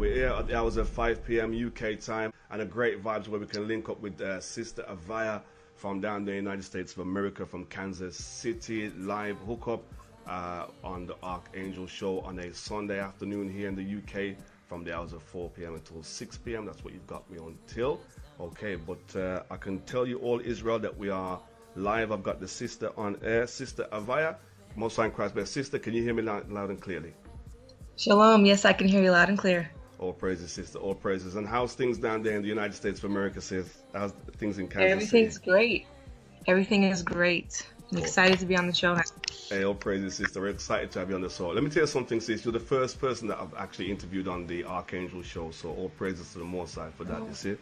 we're here at the hours of 5 p.m. UK time, and a great vibes where we can link up with Sister Aviyah from down there in the United States of America, from Kansas City, live hookup on the Ark Angel Show on a Sunday afternoon here in the UK from the hours of 4 p.m. until 6 p.m. That's what you've got me until. Okay, but I can tell you all, Israel, that we are live. I've got the sister on air, Sister Aviyah, Most High in Christ. But sister, can you hear me loud and clearly? Shalom. Yes, I can hear you loud and clear. All praises, sister. All praises. And how's things down there in the United States of America, sis? How's things in Kansas Everything's City? great. Everything is great. I'm excited to be on the show now. Hey, all praises, sister. We're excited to have you on the show. Let me tell you something, sis. You're the first person that I've actually interviewed on the Ark Angel Show. So all praises to the Most High for that, you see?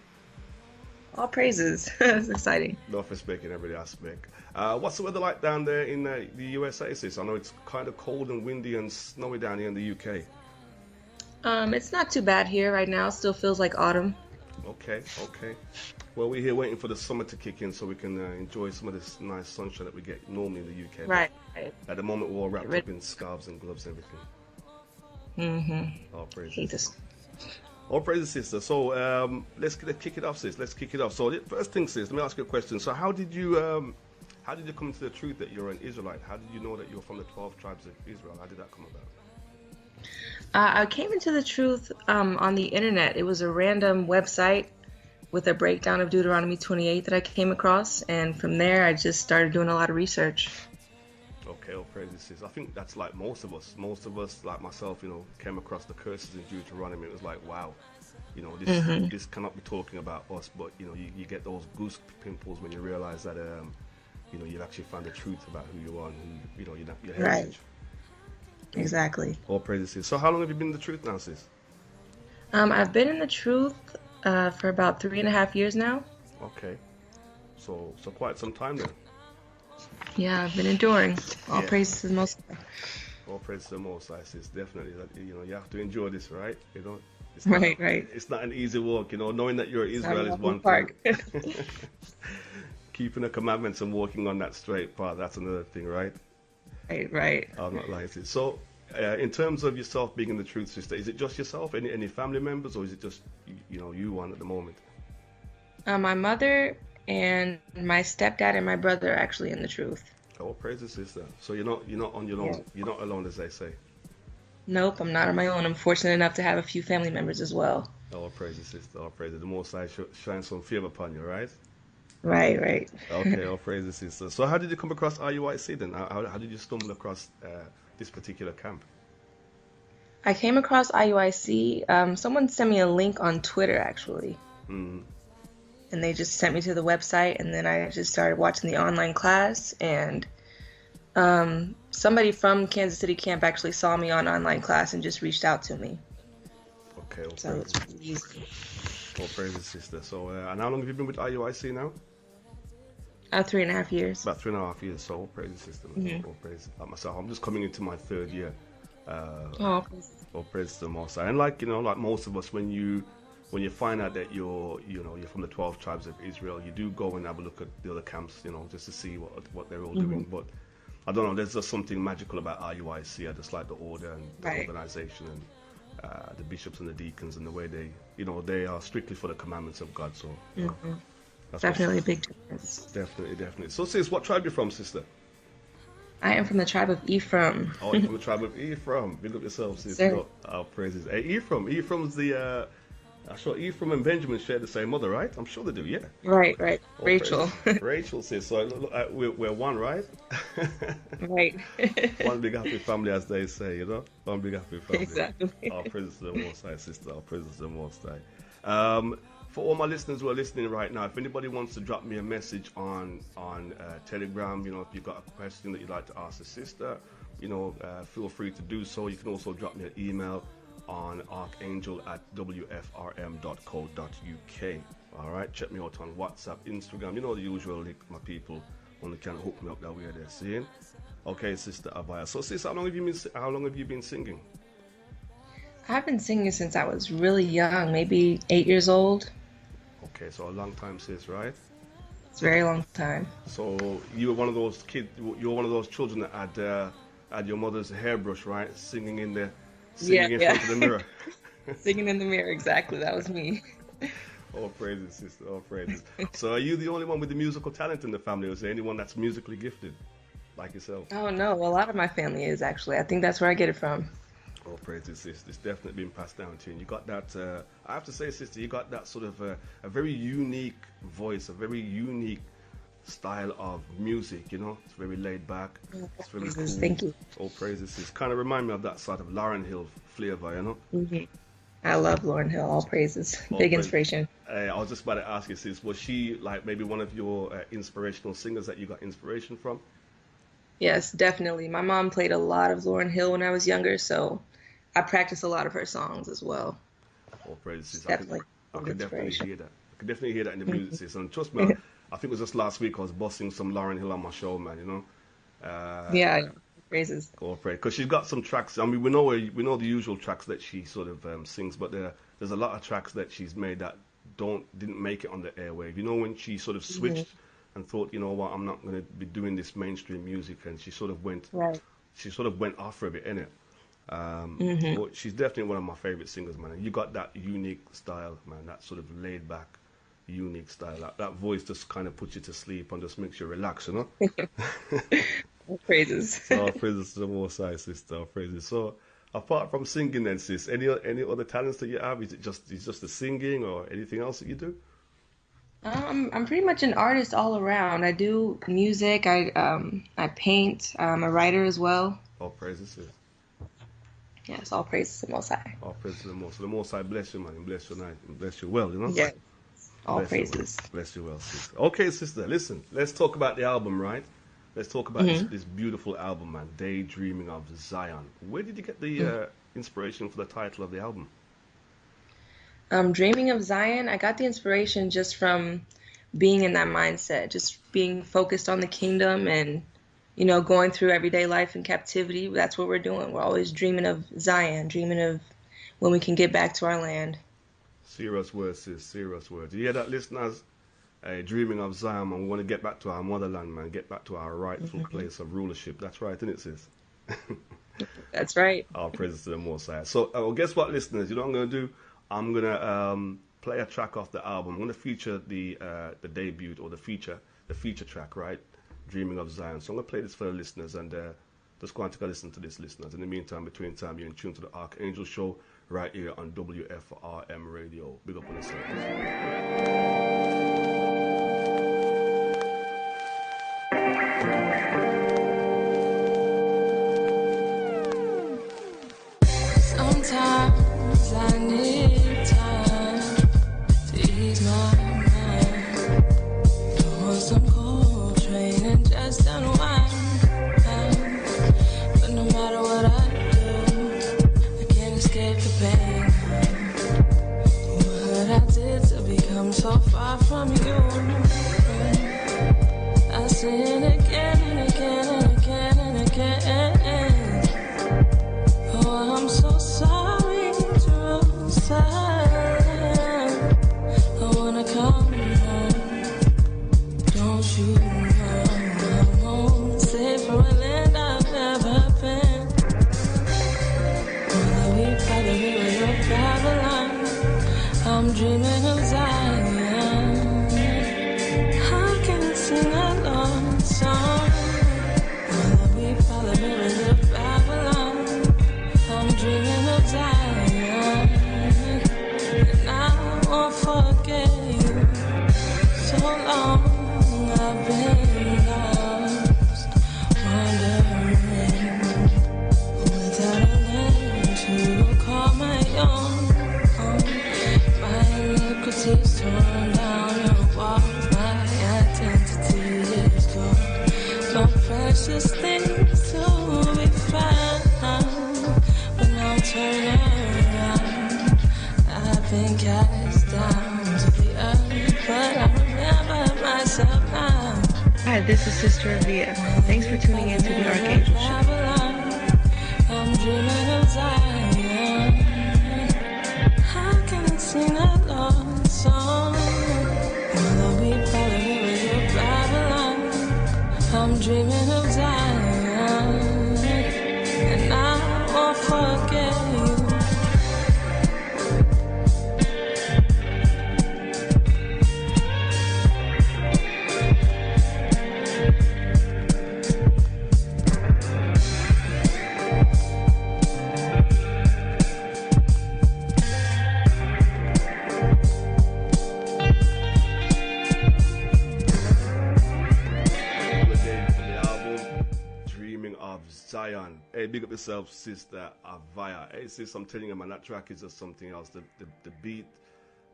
All praises. It's exciting. No respect in every aspect. What's the weather like down there in the USA, sis? I know it's kind of cold and windy and snowy down here in the UK. It's not too bad here right now. Still feels like autumn. Okay. Well, we're here waiting for the summer to kick in so we can enjoy some of this nice sunshine that we get normally in the UK. Right. At the moment, we're all wrapped up in scarves and gloves and everything. All praises. Hate this. All praises, sister. So let's kick it off, sis. Let's kick it off. So first thing, sis, let me ask you a question. So how did you come to the truth that you're an Israelite? How did you know that you're from the 12 tribes of Israel? How did that come about? I came into the truth on the internet. It was a random website with a breakdown of Deuteronomy 28 that I came across, and from there I just started doing a lot of research. Okay, all praises, sis. I think that's like most of us. Most of us, like myself, came across the curses in Deuteronomy. It was like, wow, this cannot be talking about us. But you get those goose pimples when you realize that you've actually found the truth about who you are and who, your heritage. Right. Exactly. All praises, sis. So how long have you been in the truth now, sis? I've been in the truth for about 3.5 years now. Okay. So quite some time then. Yeah, I've been enduring. All praises to the Most High. All praises to the Most High, sis. Definitely. You have to endure this, right? It's right. It's not an easy walk, knowing that you're Israel is one thing. Keeping the commandments and walking on that straight path, that's another thing, right? Right. I'm not lying to you. So, in terms of yourself being in the truth, sister, is it just yourself, any family members, or is it just you one at the moment? My mother and my stepdad and my brother are actually in the truth. Oh, praise the sister. So you're not on your own. Yeah. You're not alone, as they say. Nope, I'm not on my own. I'm fortunate enough to have a few family members as well. Oh, praise the sister. Oh, praise the Most High shine some favor upon you, right? Right. Okay, all praise the sister. So how did you come across IUIC then? How did you stumble across this particular camp? I came across IUIC. Someone sent me a link on Twitter, actually. And they just sent me to the website, and then I just started watching the online class, and somebody from Kansas City camp actually saw me on online class and just reached out to me. Okay, so it's pretty easy. All praises, sister. So, and how long have you been with IUIC now? 3.5 years. About 3.5 years. So, all praises, sister. All praises. Like myself, I'm just coming into my 3rd year. All praises to the Most High. And like most of us, when you find out that you're from the 12 tribes of Israel, you do go and have a look at the other camps, just to see what they're all doing. But I don't know, there's just something magical about IUIC. I just like the order and the organization and the bishops and the deacons and the way they are strictly for the commandments of God. So that's definitely a big difference. Definitely. So, sis, what tribe are you from, sister? I am from the tribe of Ephraim. Oh, you're from the tribe of Ephraim. Big up yourself, sis. Our praises. Hey, Ephraim's the. I'm sure Ephraim and Benjamin share the same mother, right? I'm sure they do, yeah. Right. Rachel. Rachel says, so we're one, right? Right. One big happy family, as they say, One big happy family. Exactly. Our praises to the Most High, sister. Our praises to the Most High. For all my listeners who are listening right now, if anybody wants to drop me a message on Telegram, if you've got a question that you'd like to ask the sister, feel free to do so. You can also drop me an email on arkangel@wfrm.co.uk. All right, check me out on WhatsApp, Instagram, the usual link. My people only can hook me up that way they're seeing. Okay, Sister Aviyah. So, sis, how long have you been singing? I've been singing since I was really young, maybe 8 years old. Okay, so a long time, sis, right? It's a very long time. So you were one of those kids. You were one of those children that had your mother's hairbrush, right? Singing in front of the mirror. Singing in the mirror, exactly. That was me. All praises, sister. All praises. So, are you the only one with the musical talent in the family, or is there anyone that's musically gifted, like yourself? Oh no, a lot of my family is actually. I think that's where I get it from. All praises, sister. It's definitely been passed down to you. And you got that. I have to say, sister, you got that sort of a very unique voice, a very unique style of music. You know, it's very laid back. It's very cool. Thank you. All praises, sis. Kind of remind me of that sort of Lauren Hill flavor. You know. I love Lauryn Hill. All praises. All Big praises. inspiration. I was just about to ask you, sis, was she like maybe one of your inspirational singers that you got inspiration from? Yes, definitely. My mom played a lot of Lauryn Hill when I was younger, so I practiced a lot of her songs as well. All praises, sis. Definitely. I Big can definitely inspiration. hear that. I can definitely hear that in the music, sis. And trust me, I think it was just last week I was busting some Lauren Hill on my show, man. You know. Yeah, praises. All praise, because she's got some tracks. I mean, we know the usual tracks that she sort of sings, but there's a lot of tracks that she's made that didn't make it on the airwave. You know, when she sort of switched and thought, you know what, I'm not going to be doing this mainstream music, and she sort of went off for a bit, innit? But she's definitely one of my favorite singers, man. And you got that unique style, man. That sort of laid back, unique style. That voice just kind of puts you to sleep and just makes you relax, you know. All praises. So all praises to the Most High, sister. All praises. So apart from singing, then, sis, any other talents that you have? Is it just the singing, or anything else that you do? I'm pretty much an artist all around. I do music. I paint. I'm a writer as well. All praises, sis. Yes, all praises to the Most High. All praises to the Most. So the Most High bless you, man, and bless your night, and bless you well, you know. Yes, all Bless you well. praises. Bless you well, sister. Okay, sister. Listen, let's talk about the album, right? Let's talk about this beautiful album, man. Daydreaming of Zion. Where did you get the inspiration for the title of the album? Dreaming of Zion, I got the inspiration just from being in that mindset, just being focused on the kingdom and, going through everyday life in captivity. That's what we're doing. We're always dreaming of Zion, dreaming of when we can get back to our land. Serious words, sis. Serious words. You hear that, listeners? Dreaming of Zion, and we want to get back to our motherland, man. Get back to our rightful place of rulership. That's right, isn't it, sis? That's right. Our praises to the Most High. So, well, guess what, listeners? You know what I'm going to do? I'm going to play a track off the album. I'm going to feature the debut, or the feature track, right? Dreaming of Zion. So I'm going to play this for the listeners, and just go on to go listen to this, listeners. In the meantime, between time, you're in tune to the Ark Angel Show right here on WFRM Radio. Big up on yourself. Sometimes I need time to ease my mind. Doing some cool training just unwind. But no matter what I do, I can't escape the pain. What I did to become so far from you. I sin again and again and again and again. Oh, I'm so sorry, Jerusalem. I wanna come home. Don't you know I won't stay for a land I've never been. Well, we probably were in Babylon. I'm dreaming of Zion. How can I sing a long song? Well, we probably were in Babylon. I'm dreaming of Zion, and I won't forget you. So long I've been lost, wandering, without a name to call my own. My iniquities torn down your wall, my identity is gone. No precious things to be found. When I'm turning around, I've been cast down to the earth, but I remember myself now. Hi, this is Sister Aviyah. Thanks for tuning in to the Ark Angel Show. I'm dreaming of Zion. How can I sing a long song? Well, I'll be probably with Babylon. I'm dreaming of Zion, and I won't forget you. Zion. Hey, big up yourself, Sister Aviyah. Hey, sis, I'm telling you, man, that track is just something else. The beat,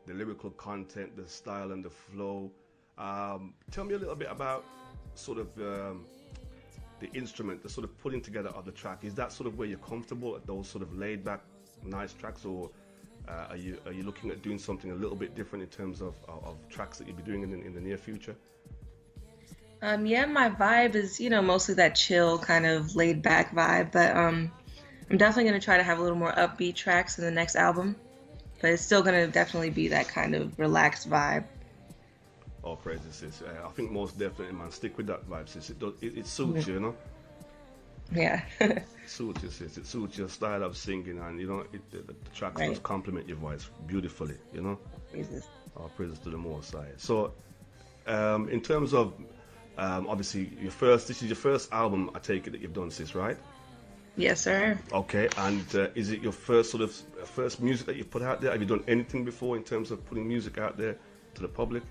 the lyrical content, the style and the flow. Tell me a little bit about sort of the instrument, the sort of putting together of the track. Is that sort of where you're comfortable at those sort of laid back, nice tracks, or are you looking at doing something a little bit different in terms of tracks that you'll be doing in the near future? Yeah, my vibe is, mostly that chill kind of laid back vibe, but I'm definitely gonna try to have a little more upbeat tracks in the next album, but it's still gonna definitely be that kind of relaxed vibe. Oh, praises, sis. I think most definitely, man. Stick with that vibe, sis. It suits you, you know. Yeah. It suits you, sis. It suits your style of singing, and the tracks Right. just complement your voice beautifully, you know. Jesus. All praises to the Most High. So, in terms of obviously this is your first album, I take it, that you've done, sis, right? Yes, sir. Okay, and is it your first music that you've put out there? Have you done anything before in terms of putting music out there to the public?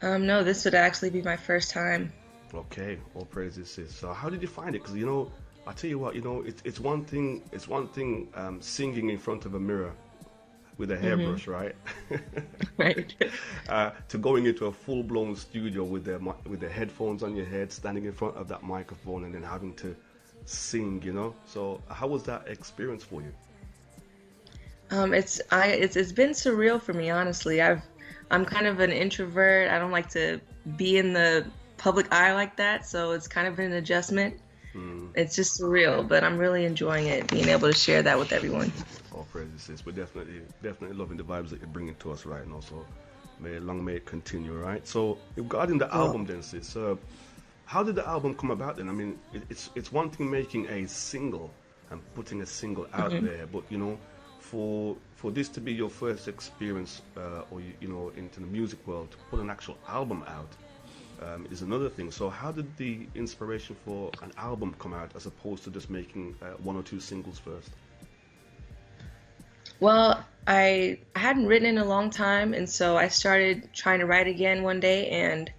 No, this would actually be my first time. Okay, all praises, sis. So how did you find it? Because I tell you what, it's one thing. It's one thing singing in front of a mirror with a hairbrush, right? Right. To going into a full-blown studio with the headphones on your head, standing in front of that microphone, and then having to sing. So how was that experience for you? It's been surreal for me, honestly. I'm kind of an introvert. I don't like to be in the public eye like that, so it's kind of an adjustment. It's just surreal, but I'm really enjoying it, being able to share that with everyone. All praises, sis. We're definitely loving the vibes that you're bringing to us right now. So may it continue, right? So regarding the album, then, sis, how did the album come about? Then, I mean, it's one thing making a single and putting a single out there, but for this to be your first experience, or into the music world, to put an actual album out is another thing. So how did the inspiration for an album come out, as opposed to just making one or two singles first? Well, I hadn't written in a long time, and so I started trying to write again one day, and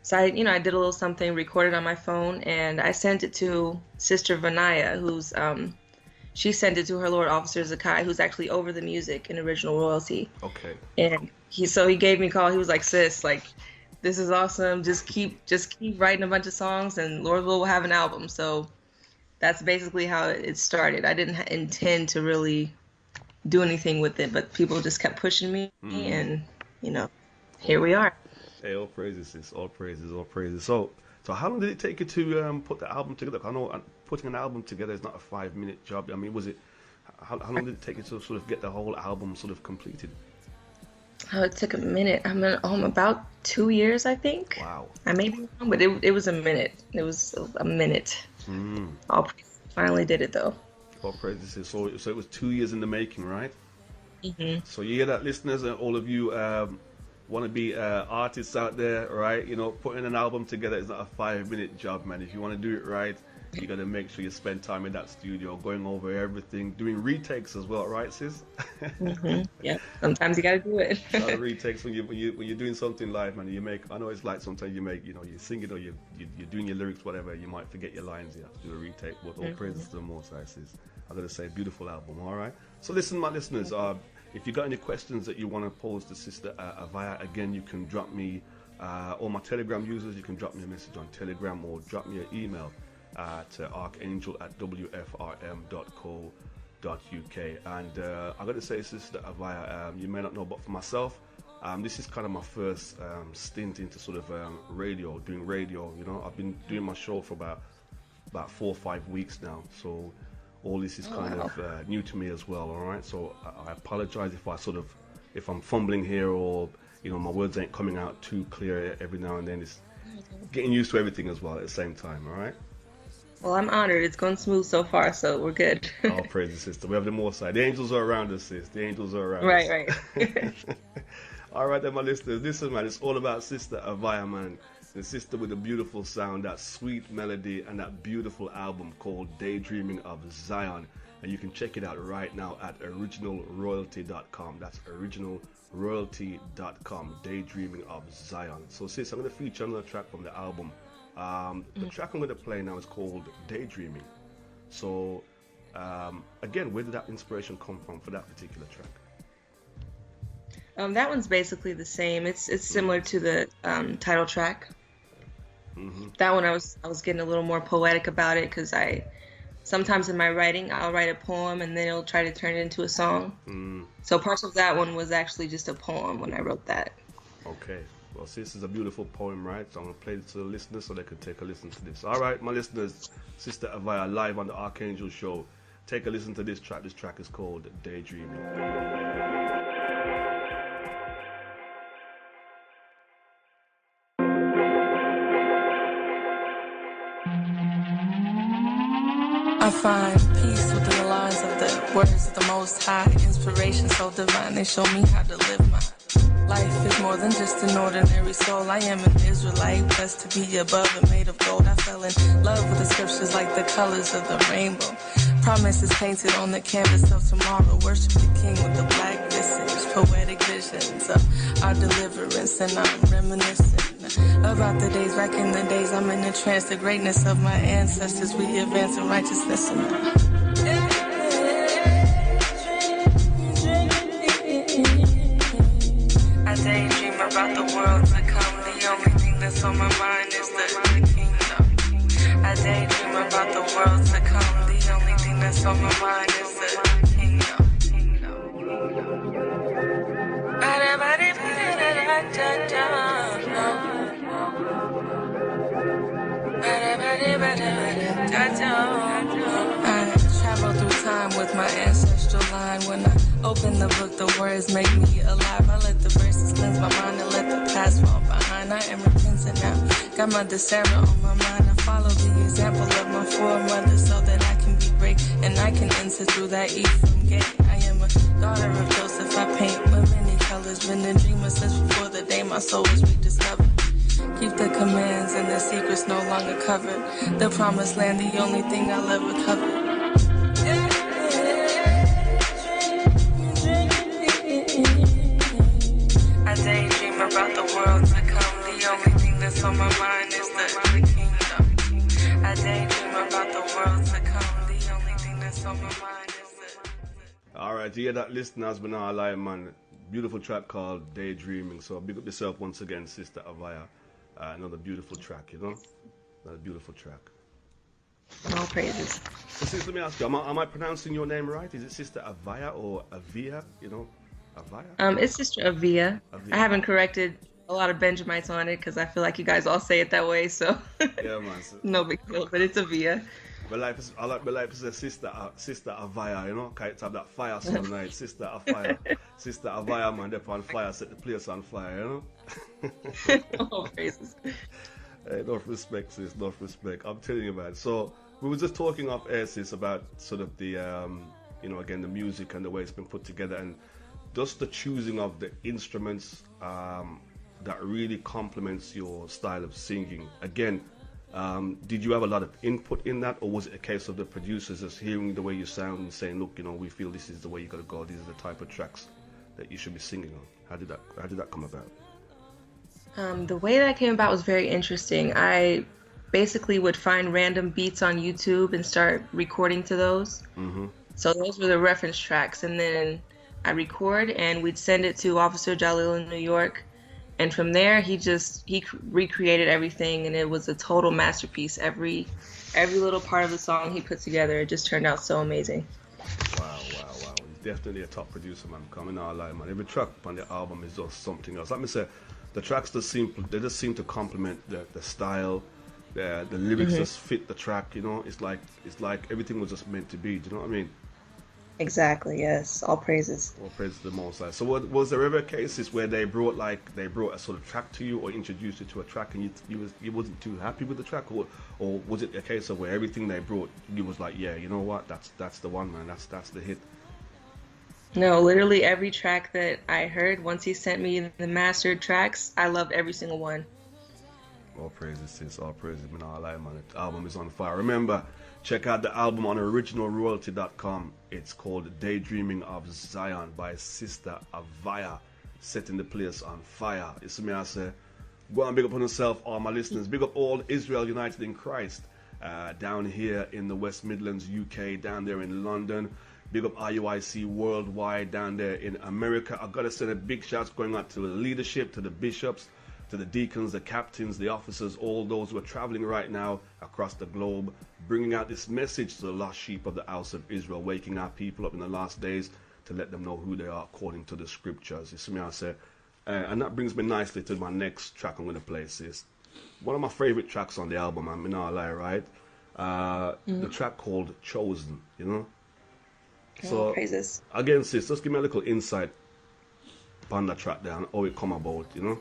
so I did a little something, recorded on my phone, and I sent it to Sister Vanaya, who's she sent it to her Lord Officer Zakai, who's actually over the music and original royalty. Okay. And he gave me a call. He was like, "Sis, like, this is awesome. Just keep writing a bunch of songs, and Lord will have an album." So that's basically how it started. I didn't intend to really do anything with it, but people just kept pushing me, and here we are. Hey, all praises, sis. All praises, all praises. So how long did it take you to put the album together? I know putting an album together is not a 5-minute job. I mean, how long did it take you to sort of get the whole album sort of completed? Oh, it took a minute. I'm about 2 years, I think. Wow. I may be wrong, but it was a minute. It was a minute. I finally did it, though. All praises. So it was 2 years in the making, right? Mm-hmm. So you hear that, listeners, and all of you want to be artists out there, right? Putting an album together is not a 5-minute job, man. If you want to do it right, you got to make sure you spend time in that studio, going over everything, doing retakes as well, right, sis? Yeah, sometimes you got to do it. A lot of retakes when you're doing something live, man. I know it's like sometimes you sing it, or you're doing your lyrics, whatever. You might forget your lines. You have to do a retake. But all praises to the Most High, sis. I got to say, beautiful album. All right. So listen, my listeners. If you got any questions that you want to pose to Sister Aviyah, again, you can drop me, or my Telegram users, you can drop me a message on Telegram, or drop me an email to arkangel@wfrm.co.uk. And I got to say, Sister Aviyah, you may not know, but for myself, this is kind of my first stint into sort of radio, doing radio. I've been doing my show for about 4 or 5 weeks now, so all this is kind of new to me as well. All right, so I apologize if I'm fumbling here, or my words ain't coming out too clear every now and then. It's getting used to everything as well at the same time. All right. Well, I'm honored. It's going smooth so far, so we're good. Oh, praise the sister. We have the Most High. The angels are around us, sis. The angels are around us. Right. All right, then, my listeners. Listen, man, it's all about Sister Aviyah, man. The sister with a beautiful sound, that sweet melody, and that beautiful album called Daydreaming of Zion. And you can check it out right now at originalroyalty.com. That's originalroyalty.com, Daydreaming of Zion. So, sis, I'm going to feature another track from the album. The track I'm going to play now is called Daydreaming. So, again, where did that inspiration come from for that particular track? That one's basically the same. It's similar to the title track. That one I was getting a little more poetic about it because sometimes in my writing I'll write a poem and then it'll try to turn it into a song. So parts of that one was actually just a poem when I wrote that. Okay. Well, see, this is a beautiful poem, right? So I'm going to play it to the listeners so they can take a listen to this. All right, my listeners, Sister Aviyah live on the Ark Angel Show. Take a listen to this track. This track is called Daydreaming. I find peace within the lines of the words of the Most High. Inspiration so divine, they show me how to live my life. Is more than just an ordinary soul. I am an Israelite, blessed to be above and made of gold. I fell in love with the scriptures like the colors of the rainbow. Promises painted on the canvas of tomorrow. Worship the King with the black visage. Poetic visions of our deliverance, and I'm reminiscing about the days back in the days. I'm in a trance, the greatness of my ancestors. We advance in righteousness. I daydream about the world to come. The only thing that's on my mind is the kingdom. I daydream about the world to come. The only thing that's on my mind is the kingdom. I travel through time with my ancestral line. When I open the book, the words make me alive. I let the verses cleanse my mind and let the past fall behind. I am repentant now, got my discernment on my mind. I follow the example of my foremothers so that I can be great and I can enter through that Ephraim gate. I am a daughter of Joseph. I paint with many colors. Been a dreamer since before the day my soul was rediscovered. Keep the commands and the secrets no longer covered. The promised land, the only thing I'll ever cover. I daydream about the world to come. The only thing that's on my mind is the kingdom. I daydream about the world to come. The only thing that's on my mind is the... All right, you hear that, listeners? But now I lie, man. Beautiful track called Daydreaming. So big up yourself once again, Sister Aviyah. Another beautiful track, you know? Another beautiful track. All praises. So, sis, let me ask you, am I pronouncing your name right? Is it Sister Aviyah or Aviyah? You know, Aviyah? It's Sister Aviyah. I haven't corrected a lot of Benjamites on it because I feel like you guys all say it that way, so Yeah, man. So, no big deal, but it's Aviyah. I like my life is a Sister Aviyah, you know? Cause it's have that fire some night. Sister Aviyah. Sister Aviyah, man, they're on fire, set the place on fire, you know? All praises. Hey, enough respect, sis, enough respect. I'm telling you, man. So, we were just talking off air, sis, about sort of the, you know, again, the music and the way it's been put together, and just the choosing of the instruments that really complements your style of singing. Again, did you have a lot of input in that, or was it a case of the producers just hearing the way you sound and saying, look, you know, we feel this is the way you got to go, these are the type of tracks that you should be singing on? How did that come about? The way that came about was very interesting. I basically would find random beats on YouTube and start recording to those. So those were the reference tracks, and then I record and we'd send it to Officer Jalil in New York, and from there he recreated everything, and it was a total masterpiece. Every little part of the song he put together, it just turned out so amazing. Wow. He's definitely a top producer, man. Coming out alive, man. Every track on the album is just something else. Let me say, the tracks just seem to complement the style, the lyrics just fit the track. You know, it's like everything was just meant to be. Do you know what I mean? Exactly. Yes. All praises. All praises to the Most High. So, was there ever cases where they brought a sort of track to you, or introduced you to a track, and you wasn't too happy with the track, or was it a case of where everything they brought, you was like, yeah, you know what, that's the one, man, that's the hit? No, literally every track that I heard, once he sent me the mastered tracks, I loved every single one. All praises, sis. All praises. Man, all right, man. The album is on fire. Remember, check out the album on originalroyalty.com. It's called Daydreaming of Zion by Sister Aviyah, setting the place on fire. You see me, I say, go and big up on yourself, all my listeners. Big up all Israel united in Christ. down here in the West Midlands, UK, down there in London. Big up IUIC worldwide down there in America. I've got to send a big shout going out to the leadership, to the bishops, to the deacons, the captains, the officers, all those who are traveling right now across the globe, bringing out this message to the lost sheep of the house of Israel, waking our people up in the last days to let them know who they are according to the scriptures. You see me, I say. And that brings me nicely to my next track I'm going to play, sis. One of my favorite tracks on the album, I'm not lie, right? The track called Chosen, you know? So, praises. Again, sis, just give me a little insight upon that track there and how it come about, you know?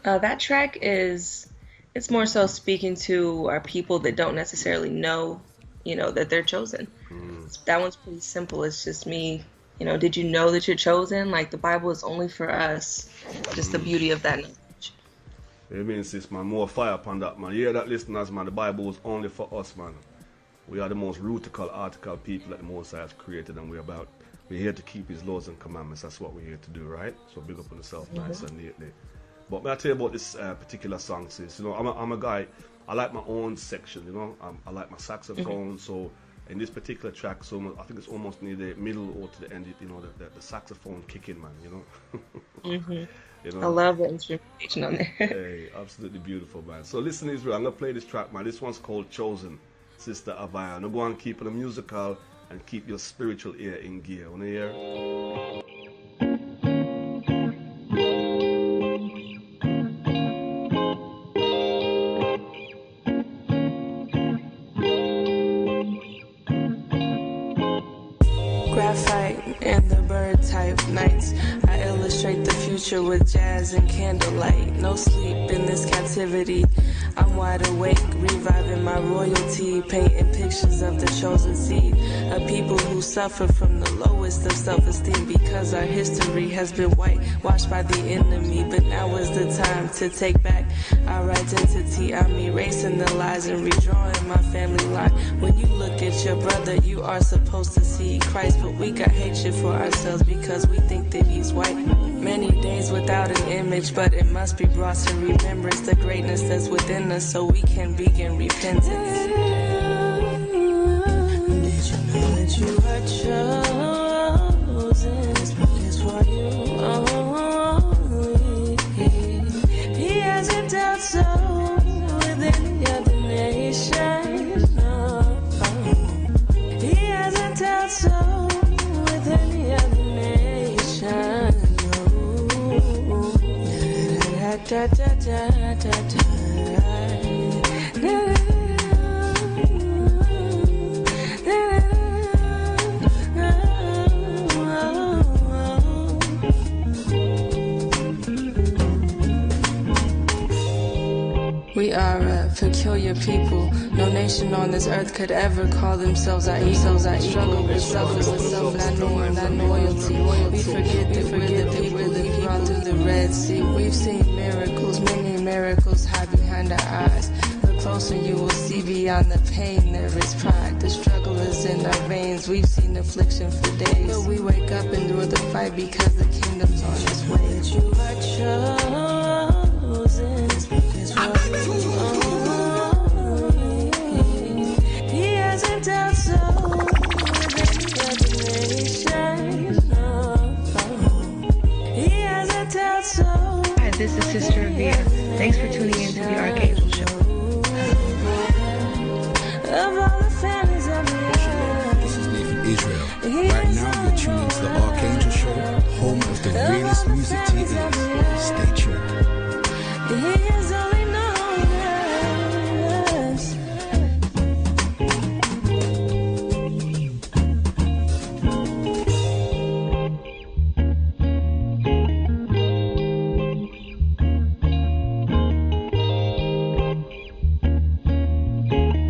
That track it's more so speaking to our people that don't necessarily know, that they're chosen. That one's pretty simple. It's just me, did you know that you're chosen? Like, the Bible is only for us. Just the beauty of that knowledge. It means, sis, man, more fire upon that, man. Yeah, that listeners, man, the Bible is only for us, man. We are the most rutical, article people that the Most High has created, and we're here to keep His laws and commandments. That's what we're here to do, right? So big up on yourself, nice and neatly. But may I tell you about this particular song, sis? I'm a guy. I like my own section, I like my saxophone. So in this particular track, I think it's almost near the middle or to the end. The saxophone kicking, man. I love the instrumentation on there. Hey, absolutely beautiful, man. So listen, Israel, I'm gonna play this track, man. This one's called Chosen, Sister Aviyah. Now go on, keep it musical and keep your spiritual ear in gear. Wanna hear? Graphite and the bird type nights. I illustrate the future with jazz and candlelight. No sleep in this captivity. I'm wide awake, reviving my royalty, painting pictures of the chosen seed. A people who suffer from the lowest of self-esteem because our history has been whitewashed by the enemy. But now is the time to take back our identity. I'm erasing the lies and redrawing my family line. When you look at your brother, you are supposed to see Christ, but we got hatred for ourselves because we think that he's white. Many days without an image, but it must be brought to remembrance the greatness that's within us so we can begin repentance. Did you know that you are chosen? It's for you only. He hasn't dealt so with any other nation. No. He hasn't dealt so with any other nation. Da, da, da, da, da. We are a peculiar people. No nation on this earth could ever call themselves our equals. I struggle with selfless, not knowing that loyalty. We forget that we're the people who brought through the Red Sea. We've seen miracles, many miracles hide behind our eyes. Look closer, you will see beyond the pain there is pride. The struggle is in our veins. We've seen affliction for days. But we wake up and endure the fight because the kingdom's on its way. That you are chosen. He hasn't done so with any other nation. He hasn't done so. Hi, this is Sister Aviyah. Thanks for tuning in to the Ark Angel Show. Of all the families of the earth. This is Nathan Israel. Right now you're tuning to the Ark Angel Show, home of the greatest music to your ears. Stay tuned. He is only known as.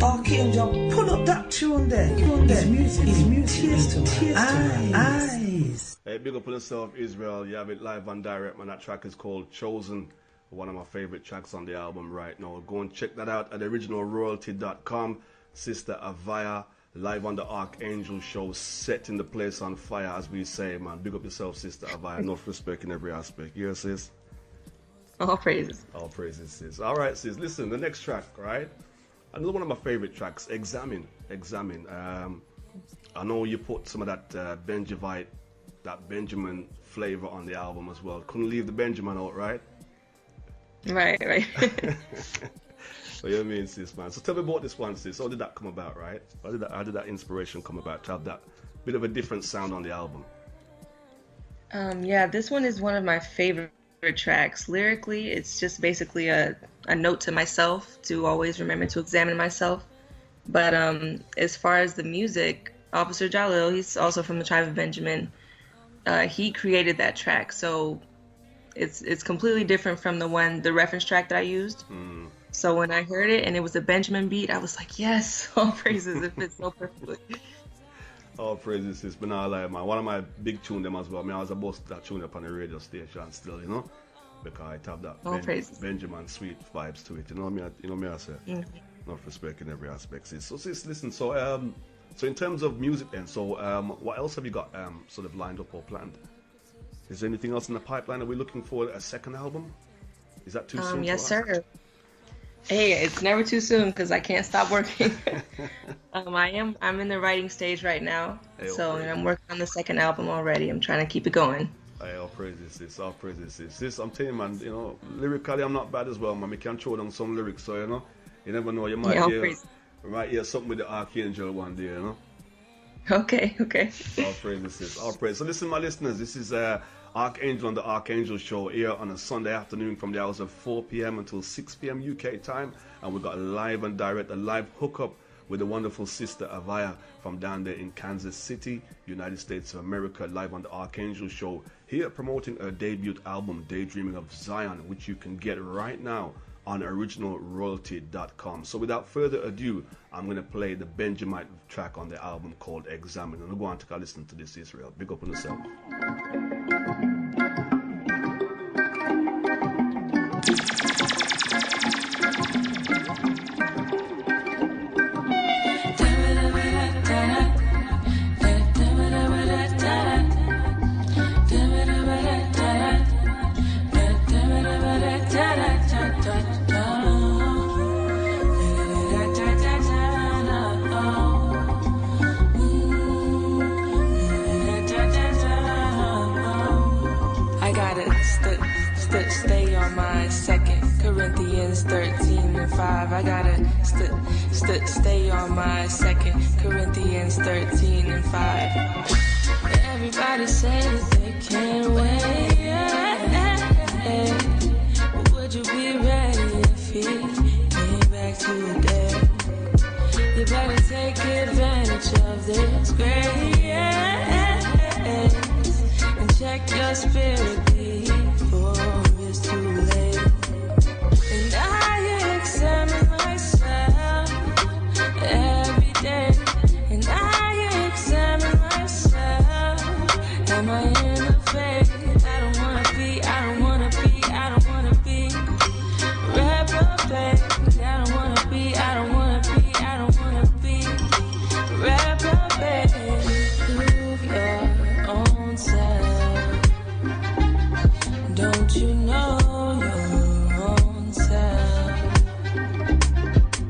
Ark Angel, pull up that tune there. His music, tears to my eyes. Hey, big up on yourself, Israel. You have it live and direct, man. That track is called Chosen. One of my favorite tracks on the album right now. Go and check that out at originalroyalty.com. Sister Aviyah, live on the Ark Angel Show, setting the place on fire, as we say, man. Big up yourself, Sister Aviyah. Enough respect in every aspect. Yeah, sis? All praises. All praises, sis. All right, sis. Listen, the next track, right? another one of my favorite tracks, Examine. I know you put some of that Benjamin flavor on the album as well. Couldn't leave the Benjamin out, right? Right. So you know what I mean, sis, man. So tell me about this one, sis. How did that come about, right? How did that inspiration come about to have that bit of a different sound on the album? Yeah, this one is one of my favorite tracks. Lyrically, it's just basically a note to myself to always remember to examine myself. But as far as the music, Officer Jalil, he's also from the tribe of Benjamin. He created that track, so it's completely different from the reference track that I used. So when I heard it and it was a Benjamin beat, I was like, yes, all praises, it fits so perfectly. All praises, sis. But not like, man, one of my big tune them as well. I mean, I was about that tune up on the radio station still, you know, because it have that Benjamin sweet vibes to it. You know me, I say. Enough respect in every aspect, sis. So sis, listen. So in terms of music, then, so what else have you got sort of lined up or planned? Is there anything else in the pipeline? Are we looking for a second album? Is that too soon? Yes, sir. Hey, it's never too soon because I can't stop working. I'm in the writing stage right now, and I'm working on the second album already. I'm trying to keep it going. Hey, all praises, sis. All praises, sis. Sis, I'm telling you, man. You know, lyrically, I'm not bad as well, man. We can throw down some lyrics, so you know, you never know. You might hear something with the Ark Angel one day, you know. Okay. All praises, sis. All praises. So listen, my listeners, this is Ark Angel on the Ark Angel Show here on a Sunday afternoon from the hours of 4 p.m. until 6 p.m. UK time. And we've got a live and direct, a live hookup with the wonderful sister Aviyah from down there in Kansas City, United States of America, live on the Ark Angel Show, here promoting her debut album, Daydreaming of Zion, which you can get right now on originalroyalty.com. So without further ado, I'm going to play the Benjamin track on the album called Examine. And I'll go on to go listen to this, Israel. Big up on yourself. Stay on my 2 Corinthians 13:5. I gotta stay on my 2 Corinthians 13:5. Everybody say that they can't wait. Would you be ready if he came back today? You better take advantage of this grace and check your spirit before it's too late. And I examine myself every day. And I examine myself. Am I in the faith? I don't wanna be reprobate. I don't wanna be reprobate. Prove your own self. Don't you know your own self?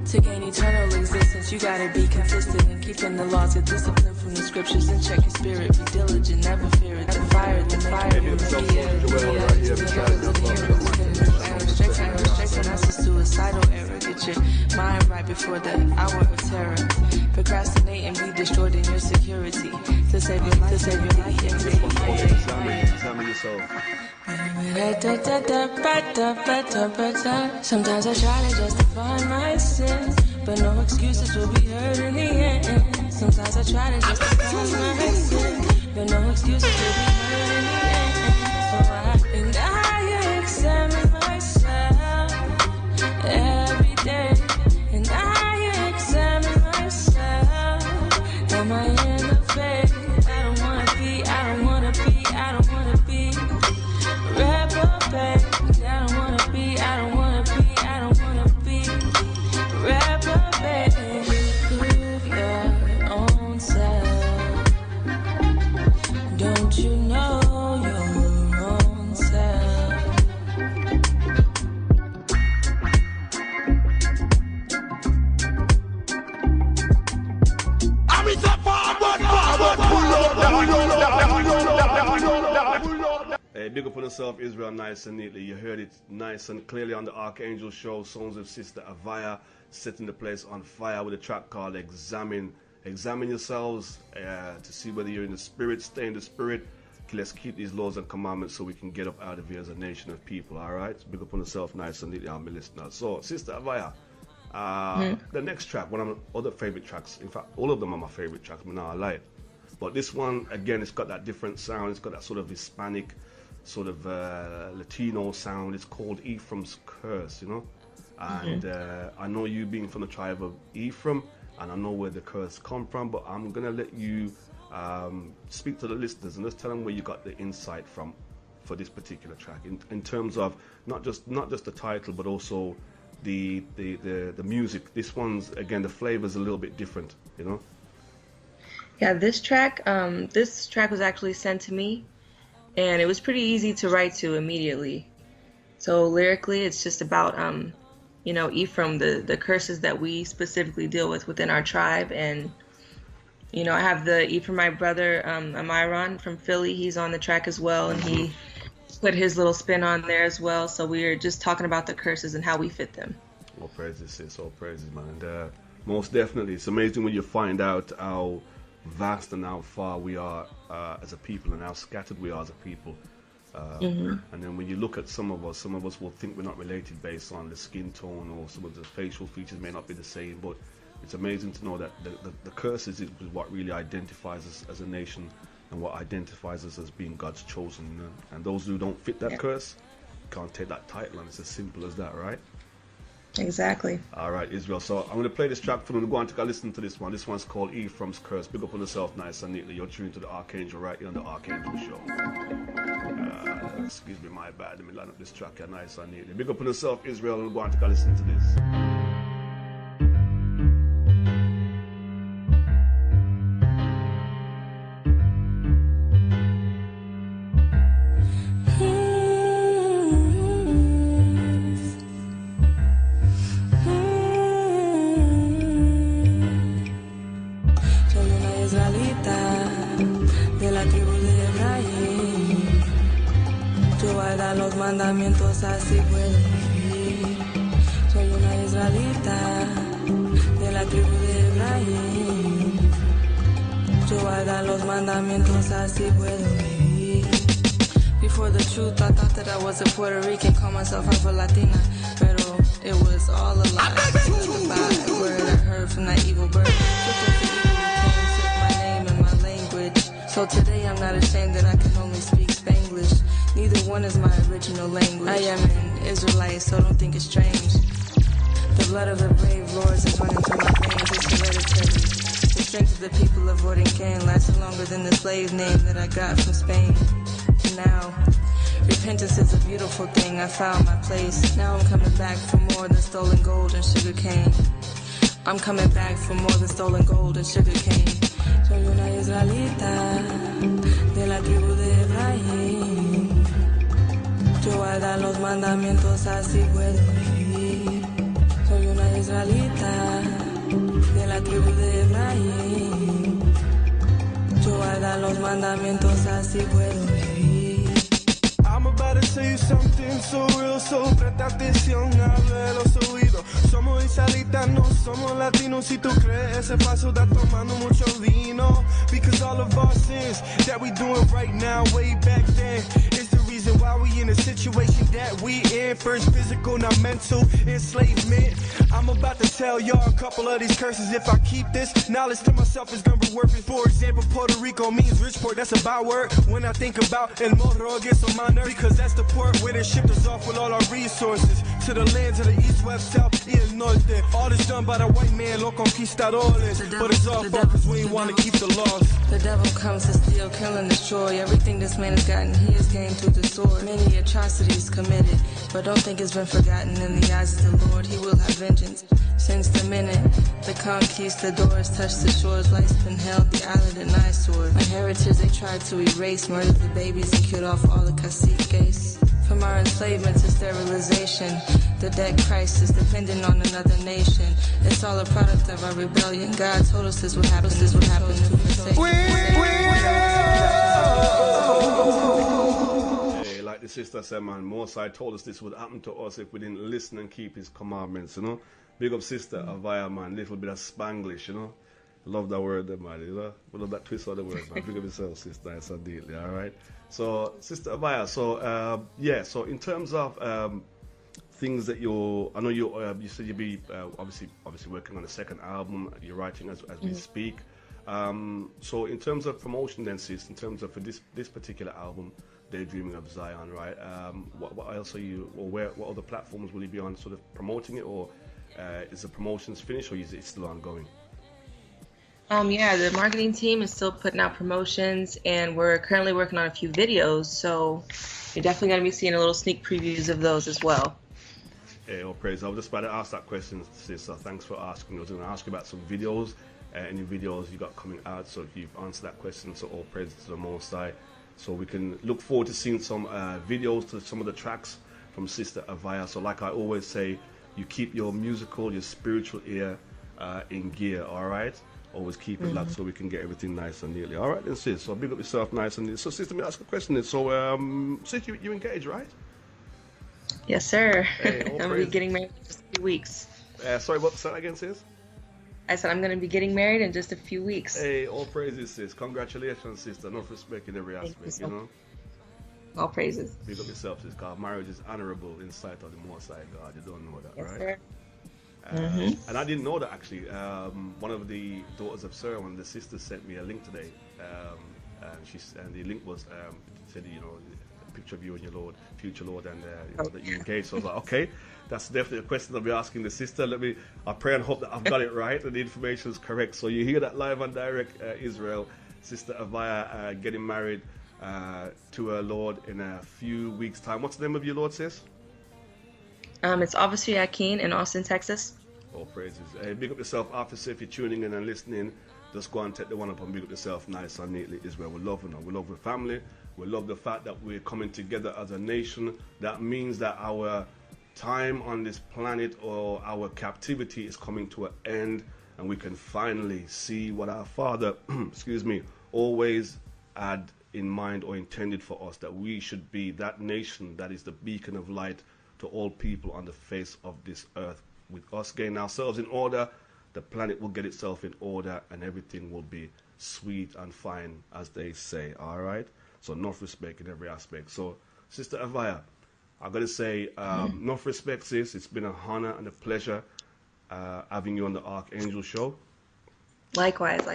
To gain eternal existence, you gotta be consistent in keeping the laws of discipline from the scriptures and check your spirit. Be diligent, never fear it. The fire that's a suicidal error. Get your mind right before the hour of terror. Procrastinate and be destroyed in your security. To save your life, Examine yourself. Sometimes I try to justify my sins, but no excuses will be heard in the end. Sometimes I try to justify my sins, but no excuses will be heard in the end. So I examine myself every day, and I examine myself. Am I in the faith? I don't wanna be reprobate. I don't wanna be reprobate. Prove your own self. Don't you know your own self? big up on yourself, Israel, nice and neatly. You heard it nice and clearly on the Ark Angel Show. Songs of Sister Aviyah, setting the place on fire with a track called Examine. Examine yourselves to see whether you're in the spirit, stay in the spirit. Let's keep these laws and commandments so we can get up out of here as a nation of people, all right? Big up on yourself, nice and neatly, I'm a listener. So, Sister Aviyah, the next track, one of my other favorite tracks, in fact, all of them are my favorite tracks, but now I lie. But this one, again, it's got that different sound. It's got that sort of Hispanic, sort of Latino sound. It's called Ephraim's Curse, you know? And I know you being from the tribe of Ephraim, and I know where the curse come from, but I'm going to let you speak to the listeners and just tell them where you got the insight from for this particular track, in terms of not just the title, but also the music. This one's, again, the flavor's a little bit different, you know? Yeah, this track was actually sent to me, and it was pretty easy to write to immediately. So lyrically, it's just about Ephraim, the curses that we specifically deal with within our tribe. And I have the Ephraim, my brother Amiron from Philly. He's on the track as well, and he put his little spin on there as well. So we're just talking about the curses and how we fit them. All praises, sis. All praises, man. And most definitely, it's amazing when you find out how vast and how far we are as a people, and how scattered we are as a people. And then when you look at some of us will think we're not related based on the skin tone, or some of the facial features may not be the same, but it's amazing to know that the curses is what really identifies us as a nation, and what identifies us as being God's chosen. And those who don't fit that curse can't take that title, and it's as simple as that, right? Exactly. All right, Israel. So I'm going to play this track for them. We're going to go listen to this one. This one's called Ephraim's Curse. Big up on yourself, nice and neatly. You're tuned to the Ark Angel right here on the Ark Angel Show. Excuse me, my bad. Let me line up this track here, nice and neatly. Big up on yourself, Israel. We're going to go listen to this. Mandamientos así puedo vivir. Soy una israelita de la tribu de Efraín. Yo guardo los mandamientos así puedo vivir. Before the truth, I thought that I was a Puerto Rican, call myself Afro-Latina, pero it was all a lie. It was a bad word I heard from that evil bird. Just as the evil came, took my name and my language. So today I'm not ashamed that I can only speak Spanglish. Neither one is my original language. I am an Israelite, so don't think it's strange. The blood of the brave lords is running through my veins. It's hereditary. The strength of the people of Ordencan lasts longer than the slave name that I got from Spain. And now, repentance is a beautiful thing. I found my place. Now I'm coming back for more than stolen gold and sugar cane. I'm coming back for more than stolen gold and sugar cane. Soy una israelita de la tribu de Efraín. Yo guardo los mandamientos, así puedo vivir. Soy una israelita de la tribu de Efraín. Yo guardo los mandamientos, así puedo vivir. I'm about to tell you something so real, so presta atención, habla de los oídos. Somos israelitas, no somos latinos. Si tú crees ese paso, estás tomando mucho vino. Because all of our sins that we doing right now, way back then, is the reason why we in the situation that we in. First physical, now mental enslavement. I'm about to tell y'all a couple of these curses. If I keep this knowledge to myself, it's gonna be worth it. For example, Puerto Rico means rich port. That's a byword when I think about El Morro, it gets on my nerves, because that's the port where they shipped us off with all our resources to the lands of the east, west, south, y el norte. All this done by the white man, los conquistadores. But it's all focused, we ain't want to keep the laws. The devil comes to steal, kill, and destroy everything this man has gotten. He has gained through the sword. Many atrocities committed, but don't think it's been forgotten. In the eyes of the Lord, he will have vengeance. Since the minute the conquistadors touched the shores, life's been held, the island an eyesore. My heritage they tried to erase, murdered the babies and killed off all the caciques. From our enslavement to sterilization, the debt crisis depending on another nation. It's all a product of our rebellion. God told us this would happen. This would happen if we forsake. the sister said, man, Mosai told us this would happen to us if we didn't listen and keep his commandments, you know. Big up sister Aviyah, man, little bit of Spanglish, you know. Love that word, man, you know. We love that twist of the word, man. Big up yourself, sister, it's a deal, all right. So, sister Aviyah, so, yeah, so in terms of things that I know you said you'll be obviously working on a second album, you're writing as we speak. So in terms of promotion then, sis, in terms of for this particular album, Daydreaming of Zion, right? What else are you, or what other platforms will you be on sort of promoting it, or is the promotions finished, or is it still ongoing? Yeah, the marketing team is still putting out promotions, and we're currently working on a few videos, so you're definitely going to be seeing a little sneak previews of those as well. Hey, all praise. I was just about to ask that question, sis, so thanks for asking. I was going to ask you about some videos, any videos you got coming out, so if you've answered that question, so all praise to the Most High. So we can look forward to seeing some videos to some of the tracks from Sister Aviyah. So like I always say, you keep your musical, your spiritual ear in gear, all right? Always keep it locked so we can get everything nice and neatly. All right, then, sis. So big up yourself nice and neatly. So, sister, let me ask a question. So, sis, you engaged, right? Yes, sir. Hey, I'm going to be getting married in just a few weeks. Sorry, what was that again, sis? I said I'm going to be getting married in just a few weeks. Hey, all praises, sis. Congratulations, sister. Enough respect in every aspect, you know? All praises. Big up yourself, sis, because marriage is honorable in sight of the Most High God. You don't know that, Yes, right? sir. And I didn't know that, actually. One of the daughters of Sarah, one of the sisters, sent me a link today. And the link was, said, you know, a picture of you and your Lord, future Lord, and you know, that you engaged. So I was like, okay, that's definitely a question I'll be asking the sister. I pray and hope that I've got it right and the information is correct. So you hear that live and direct, Israel. Sister Aviyah getting married to her Lord in a few weeks' time. What's the name of your Lord, sis? It's Aviyah in Austin, Texas. All praises. Hey, big up yourself, officer, if you're tuning in and listening. Just go and take the one up and big up yourself nice and neatly, Israel. We love you now. We love the family. We love the fact that we're coming together as a nation. That means that our time on this planet, or our captivity, is coming to an end, and we can finally see what our Father, excuse me, always had in mind or intended for us, that we should be that nation that is the beacon of light to all people on the face of this earth. With us getting ourselves in order, the planet will get itself in order, and everything will be sweet and fine, as they say. All right. So enough respect in every aspect. So, Sister Aviyah, I've got to say, enough respect, sis. It's been an honor and a pleasure having you on the Ark Angel Show. Likewise.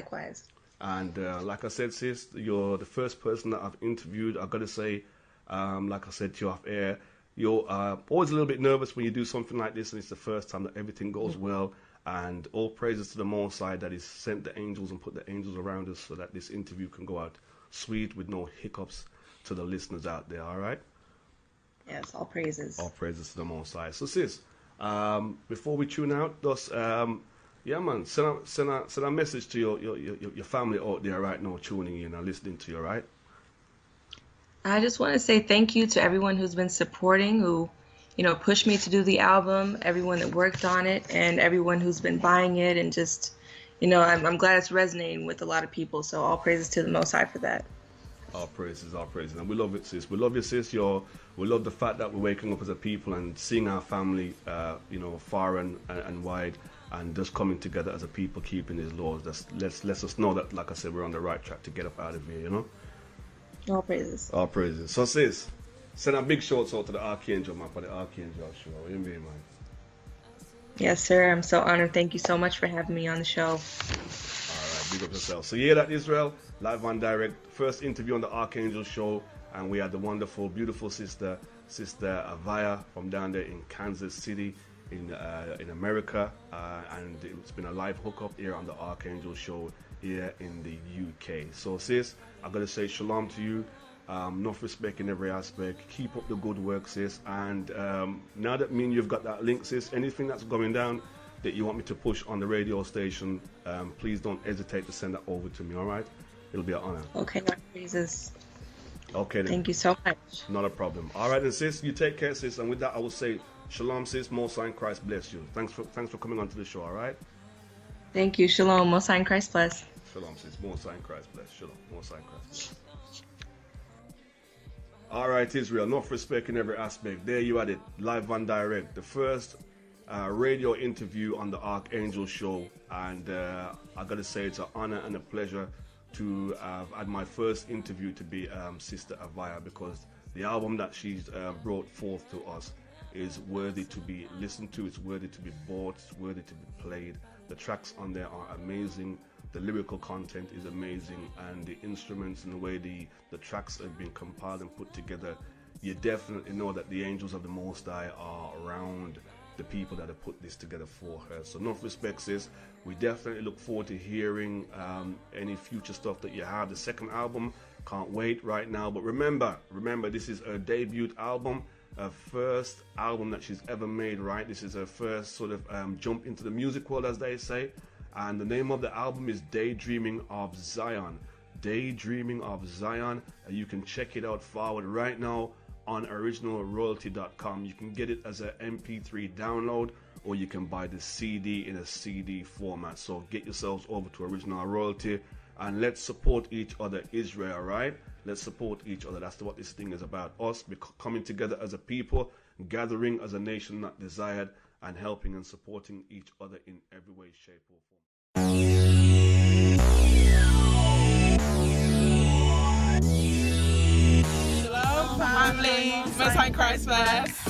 And like I said, sis, you're the first person that I've interviewed. I've got to say, like I said to you off air, you're always a little bit nervous when you do something like this, and it's the first time that everything goes well. And all praises to the Most High that He's sent the angels and put the angels around us so that this interview can go out sweet with no hiccups to the listeners out there. All right? Yes, all praises. All praises to the Most High. So, sis, before we tune out, just yeah, man, send a message to your family out there right now, tuning in and listening to you. All right? I just want to say thank you to everyone who's been supporting, who, you know, pushed me to do the album, everyone that worked on it, and everyone who's been buying it, and just, you know, I'm glad it's resonating with a lot of people. So all praises to the Most High for that. All praises. And we love it, sis. We love you, sis. We love the fact that we're waking up as a people and seeing our family, you know, far and wide, and just coming together as a people, keeping His laws. Lets us know that, like I said, we're on the right track to get up out of here, you know? All praises. All praises. So, sis, send a big shout out to the Ark Angel, man, for the Ark Angel Show. What do you mean, man? Yes, sir. I'm so honored. Thank you so much for having me on the show. All right, big up yourself. So, you hear that, Israel? Live and direct. First interview on the Ark Angel Show. And we had the wonderful, beautiful sister Aviyah from down there in Kansas City in America. And it's been a live hookup here on the Ark Angel Show here in the UK. So, sis, I've got to say shalom to you. Enough respect in every aspect. Keep up the good work, sis. And now that me and you've got that link, sis, anything that's going down that you want me to push on the radio station, please don't hesitate to send that over to me, all right? It'll be an honor. Okay, Lord Jesus. Okay, then. Thank you so much. Not a problem. All right, then, sis, you take care, sis. And with that, I will say shalom, sis. Most High in Christ bless you. Thanks for coming on to the show, all right? Thank you. Shalom. Most High in Christ bless. Shalom, sis. Most High in Christ bless. Shalom. Most High in Christ bless. All right, Israel, enough respect in every aspect. There you had it, live and direct. The first radio interview on the Ark Angel Show. And I got to say, it's an honor and a pleasure to have had my first interview to be Sister Aviyah, because the album that she's brought forth to us is worthy to be listened to, it's worthy to be bought, it's worthy to be played. The tracks on there are amazing, the lyrical content is amazing, and the instruments and the way the tracks have been compiled and put together, you definitely know that the angels of the Most High are around the people that have put this together for her. So enough respect, sis. We definitely look forward to hearing any future stuff that you have. The second album, can't wait right now. But remember, this is her debut album, her first album that she's ever made, right? This is her first sort of jump into the music world, as they say. And the name of the album is Daydreaming of Zion. Daydreaming of Zion. And you can check it out forward right now on originalroyalty.com. You can get it as an MP3 download, or you can buy the CD in a CD format. So get yourselves over to Original Royalty and let's support each other, Israel, right? Let's support each other. That's what this thing is about. Us coming together as a people, gathering as a nation not desired, and helping and supporting each other in every way, shape, or form. Shalom, family. Most High Christ first.